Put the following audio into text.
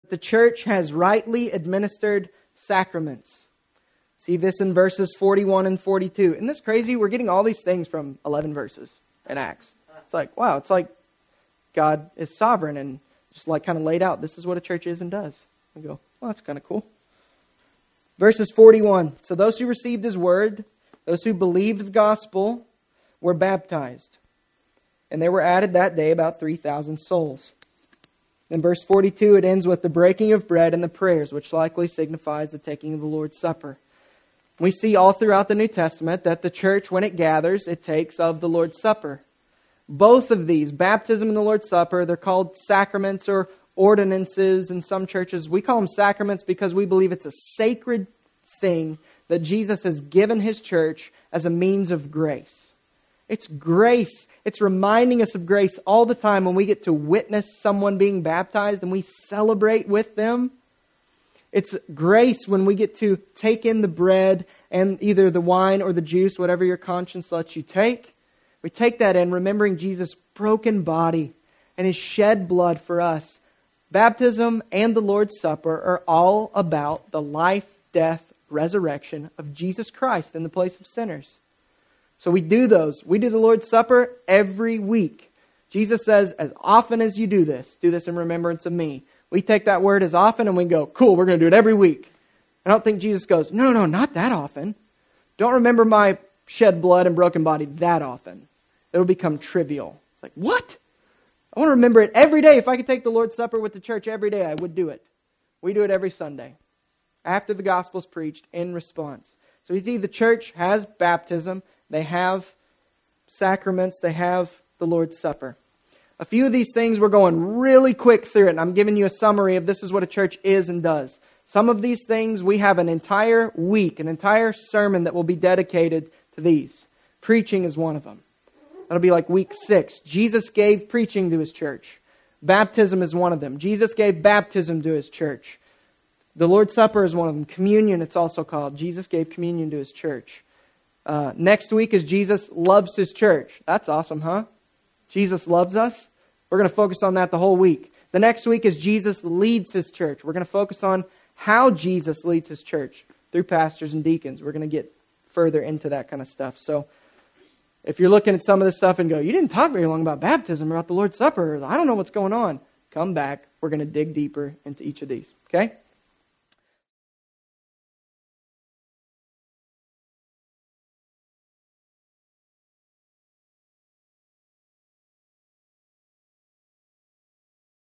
The church has rightly administered sacraments. See this in verses 41 and 42. Isn't this crazy? We're getting all these things from 11 verses in Acts. It's like, wow, it's like God is sovereign and just like kind of laid out. This is what a church is and does. We go, well, that's kind of cool. Verses 41. So those who received His word, those who believed the gospel, were baptized. And there were added that day about 3,000 souls. In verse 42, it ends with the breaking of bread and the prayers, which likely signifies the taking of the Lord's Supper. We see all throughout the New Testament that the church, when it gathers, it takes of the Lord's Supper. Both of these, baptism and the Lord's Supper, they're called sacraments or ordinances in some churches. We call them sacraments because we believe it's a sacred thing that Jesus has given His church as a means of grace. It's grace. It's reminding us of grace all the time when we get to witness someone being baptized and we celebrate with them. It's grace when we get to take in the bread and either the wine or the juice, whatever your conscience lets you take. We take that in, remembering Jesus' broken body and His shed blood for us. Baptism and the Lord's Supper are all about the life, death, resurrection of Jesus Christ in the place of sinners. So we do those. We do the Lord's Supper every week. Jesus says, as often as you do this in remembrance of me. We take that word as often and we go, cool, we're going to do it every week. I don't think Jesus goes, no, not that often. Don't remember my shed blood and broken body that often. It'll become trivial. It's like, what? I want to remember it every day. If I could take the Lord's Supper with the church every day, I would do it. We do it every Sunday after the gospel's preached in response. So you see, the church has baptism. They have sacraments. They have the Lord's Supper. A few of these things, we're going really quick through it. And I'm giving you a summary of this is what a church is and does. Some of these things, we have an entire week, an entire sermon that will be dedicated to these. Preaching is one of them. That'll be like week 6. Jesus gave preaching to His church. Baptism is one of them. Jesus gave baptism to His church. The Lord's Supper is one of them. Communion, it's also called. Jesus gave communion to His church. Next week is Jesus loves His church. That's awesome, huh? Jesus loves us. We're going to focus on that the whole week. The next week is Jesus leads His church. We're going to focus on how Jesus leads His church through pastors and deacons. We're going to get further into that kind of stuff. So if you're looking at some of this stuff and go, you didn't talk very long about baptism or about the Lord's Supper, I don't know what's going on. Come back. We're going to dig deeper into each of these. Okay?